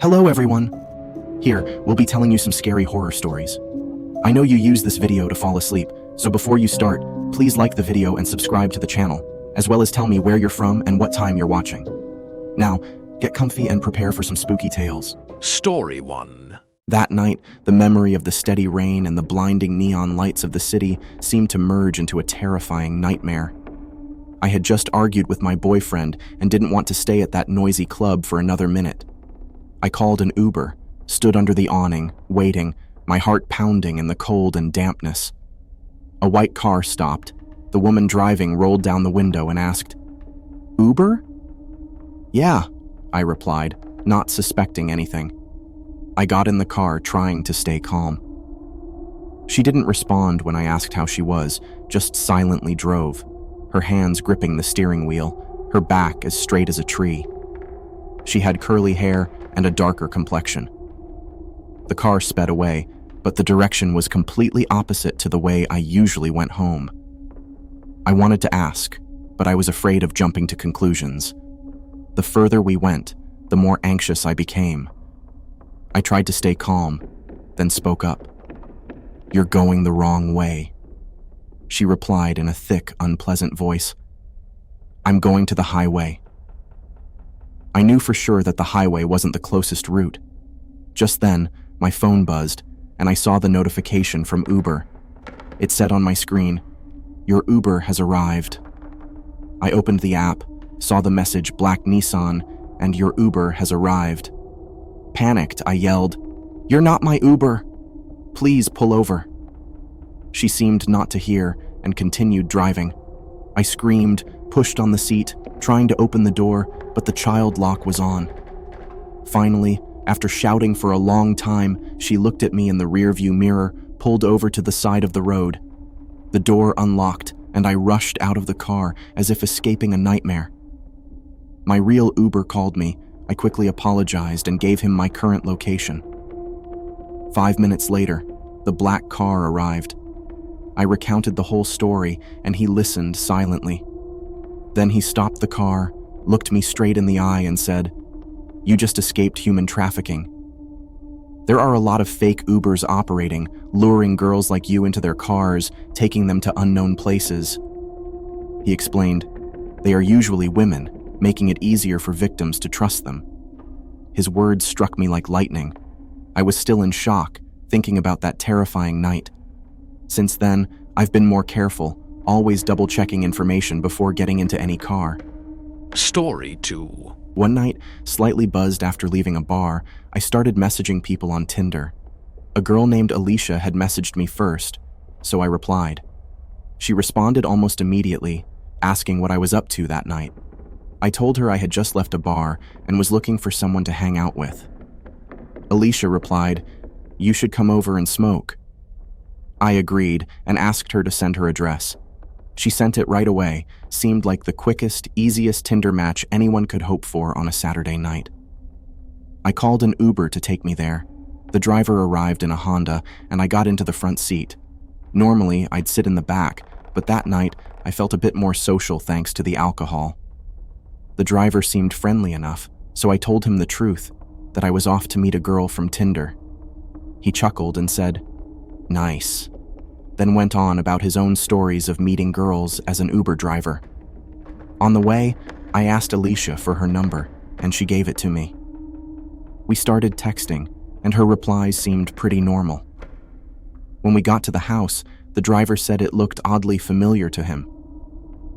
Hello everyone! Here, we'll be telling you some scary horror stories. I know you use this video to fall asleep, so before you start, please like the video and subscribe to the channel, as well as tell me where you're from and what time you're watching. Now, get comfy and prepare for some spooky tales. Story 1. That night, the memory of the steady rain and the blinding neon lights of the city seemed to merge into a terrifying nightmare. I had just argued with my boyfriend and didn't want to stay at that noisy club for another minute. I called an Uber, stood under the awning, waiting, my heart pounding in the cold and dampness. A white car stopped. The woman driving rolled down the window and asked, "Uber?" "Yeah," I replied, not suspecting anything. I got in the car, trying to stay calm. She didn't respond when I asked how she was, just silently drove, her hands gripping the steering wheel, her back as straight as a tree. She had curly hair and a darker complexion. The car sped away, but the direction was completely opposite to the way I usually went home. I wanted to ask, but I was afraid of jumping to conclusions. The further we went, the more anxious I became. I tried to stay calm, then spoke up. "You're going the wrong way," she replied in a thick, unpleasant voice. "I'm going to the highway." I knew for sure that the highway wasn't the closest route. Just then, my phone buzzed, and I saw the notification from Uber. It said on my screen, "Your Uber has arrived." I opened the app, saw the message "Black Nissan" and "Your Uber has arrived." Panicked, I yelled, "You're not my Uber! Please pull over." She seemed not to hear and continued driving. I screamed, pushed on the seat, trying to open the door, but the child lock was on. Finally, after shouting for a long time, she looked at me in the rearview mirror, pulled over to the side of the road. The door unlocked, and I rushed out of the car as if escaping a nightmare. My real Uber called me. I quickly apologized and gave him my current location. 5 minutes later, the black car arrived. I recounted the whole story, and he listened silently. Then he stopped the car, looked me straight in the eye and said, "You just escaped human trafficking. There are a lot of fake Ubers operating, luring girls like you into their cars, taking them to unknown places." He explained, "They are usually women, making it easier for victims to trust them." His words struck me like lightning. I was still in shock, thinking about that terrifying night. Since then, I've been more careful, always double-checking information before getting into any car. Story 2. One night, slightly buzzed after leaving a bar, I started messaging people on Tinder. A girl named Alicia had messaged me first, so I replied. She responded almost immediately, asking what I was up to that night. I told her I had just left a bar and was looking for someone to hang out with. Alicia replied, "You should come over and smoke." I agreed and asked her to send her address. She sent it right away, seemed like the quickest, easiest Tinder match anyone could hope for on a Saturday night. I called an Uber to take me there. The driver arrived in a Honda, and I got into the front seat. Normally, I'd sit in the back, but that night, I felt a bit more social thanks to the alcohol. The driver seemed friendly enough, so I told him the truth, that I was off to meet a girl from Tinder. He chuckled and said, "Nice," then went on about his own stories of meeting girls as an Uber driver. On the way, I asked Alicia for her number, and she gave it to me. We started texting, and her replies seemed pretty normal. When we got to the house, the driver said it looked oddly familiar to him.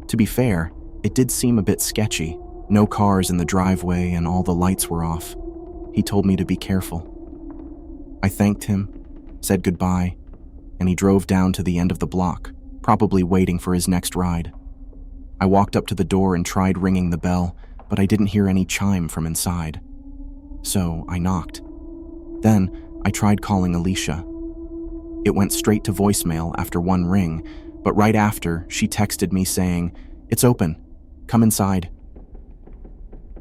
To be fair, it did seem a bit sketchy. No cars in the driveway and all the lights were off. He told me to be careful. I thanked him, said goodbye, and he drove down to the end of the block, probably waiting for his next ride. I walked up to the door and tried ringing the bell, but I didn't hear any chime from inside. So I knocked. Then I tried calling Alicia. It went straight to voicemail after one ring, but right after, she texted me saying, "It's open. Come inside."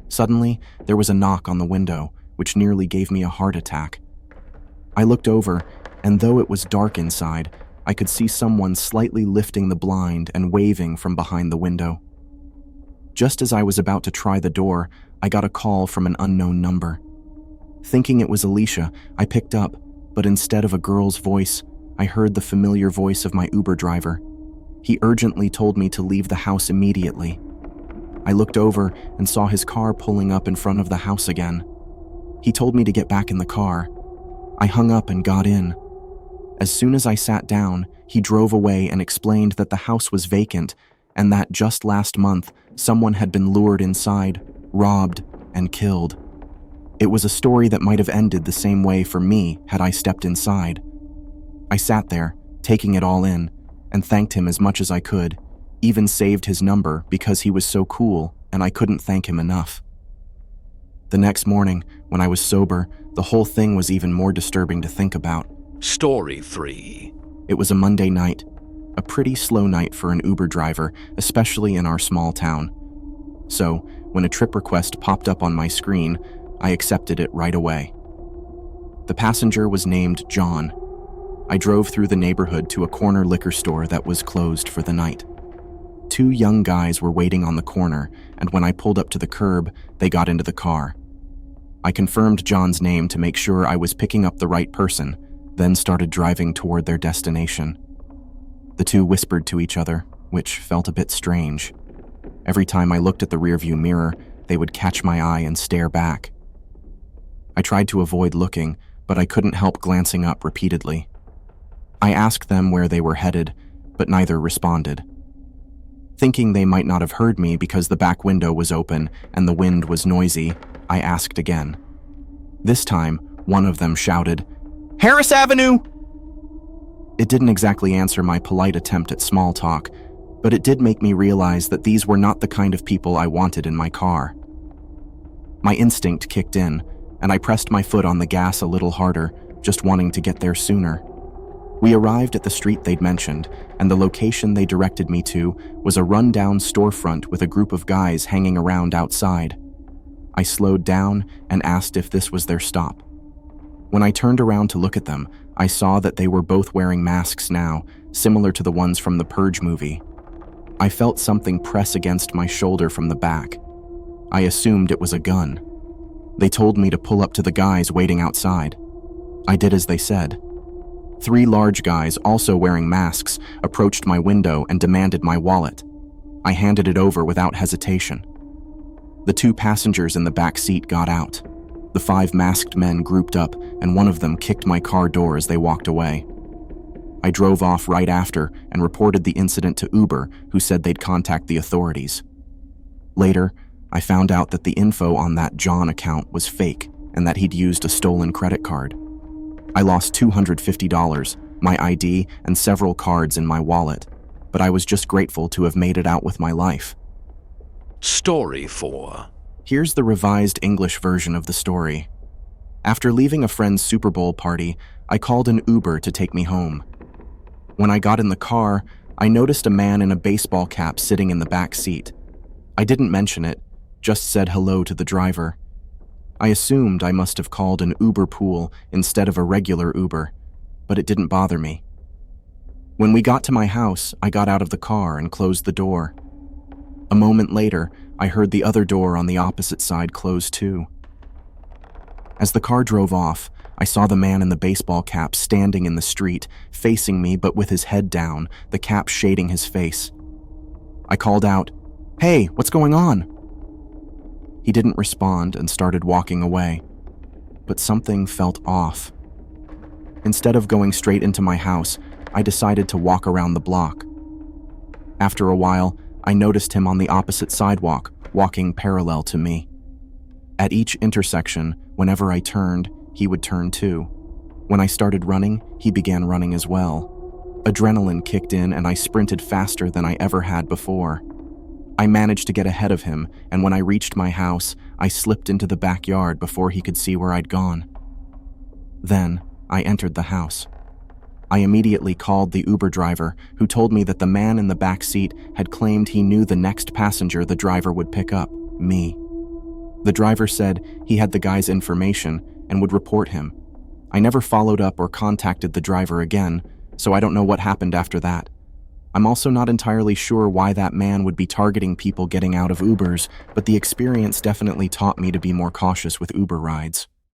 Suddenly, there was a knock on the window, which nearly gave me a heart attack. I looked over, and though it was dark inside, I could see someone slightly lifting the blind and waving from behind the window. Just as I was about to try the door, I got a call from an unknown number. Thinking it was Alicia, I picked up, but instead of a girl's voice, I heard the familiar voice of my Uber driver. He urgently told me to leave the house immediately. I looked over and saw his car pulling up in front of the house again. He told me to get back in the car. I hung up and got in. As soon as I sat down, he drove away and explained that the house was vacant and that just last month, someone had been lured inside, robbed, and killed. It was a story that might have ended the same way for me had I stepped inside. I sat there, taking it all in, and thanked him as much as I could, even saved his number because he was so cool and I couldn't thank him enough. The next morning, when I was sober, the whole thing was even more disturbing to think about. Story 3. It was a Monday night, a pretty slow night for an Uber driver, especially in our small town. So, when a trip request popped up on my screen, I accepted it right away. The passenger was named John. I drove through the neighborhood to a corner liquor store that was closed for the night. 2 young guys were waiting on the corner, and when I pulled up to the curb, they got into the car. I confirmed John's name to make sure I was picking up the right person, then started driving toward their destination. The 2 whispered to each other, which felt a bit strange. Every time I looked at the rearview mirror, they would catch my eye and stare back. I tried to avoid looking, but I couldn't help glancing up repeatedly. I asked them where they were headed, but neither responded. Thinking they might not have heard me because the back window was open and the wind was noisy, I asked again. This time, one of them shouted, "Harris Avenue!" It didn't exactly answer my polite attempt at small talk, but it did make me realize that these were not the kind of people I wanted in my car. My instinct kicked in, and I pressed my foot on the gas a little harder, just wanting to get there sooner. We arrived at the street they'd mentioned, and the location they directed me to was a rundown storefront with a group of guys hanging around outside. I slowed down and asked if this was their stop. When I turned around to look at them, I saw that they were both wearing masks now, similar to the ones from the Purge movie. I felt something press against my shoulder from the back. I assumed it was a gun. They told me to pull up to the guys waiting outside. I did as they said. 3 large guys, also wearing masks, approached my window and demanded my wallet. I handed it over without hesitation. The 2 passengers in the back seat got out. The 5 masked men grouped up, and one of them kicked my car door as they walked away. I drove off right after and reported the incident to Uber, who said they'd contact the authorities. Later, I found out that the info on that John account was fake and that he'd used a stolen credit card. I lost $250, my ID, and several cards in my wallet, but I was just grateful to have made it out with my life. Story 4. Here's the revised English version of the story. After leaving a friend's Super Bowl party, I called an Uber to take me home. When I got in the car, I noticed a man in a baseball cap sitting in the back seat. I didn't mention it, just said hello to the driver. I assumed I must have called an Uber pool instead of a regular Uber, but it didn't bother me. When we got to my house, I got out of the car and closed the door. A moment later, I heard the other door on the opposite side close too. As the car drove off, I saw the man in the baseball cap standing in the street, facing me but with his head down, the cap shading his face. I called out, "Hey, what's going on?" He didn't respond and started walking away, but something felt off. Instead of going straight into my house, I decided to walk around the block. After a while, I noticed him on the opposite sidewalk, walking parallel to me. At each intersection, whenever I turned, he would turn too. When I started running, he began running as well. Adrenaline kicked in and I sprinted faster than I ever had before. I managed to get ahead of him, and when I reached my house, I slipped into the backyard before he could see where I'd gone. Then, I entered the house. I immediately called the Uber driver, who told me that the man in the back seat had claimed he knew the next passenger the driver would pick up, me. The driver said he had the guy's information and would report him. I never followed up or contacted the driver again, so I don't know what happened after that. I'm also not entirely sure why that man would be targeting people getting out of Ubers, but the experience definitely taught me to be more cautious with Uber rides.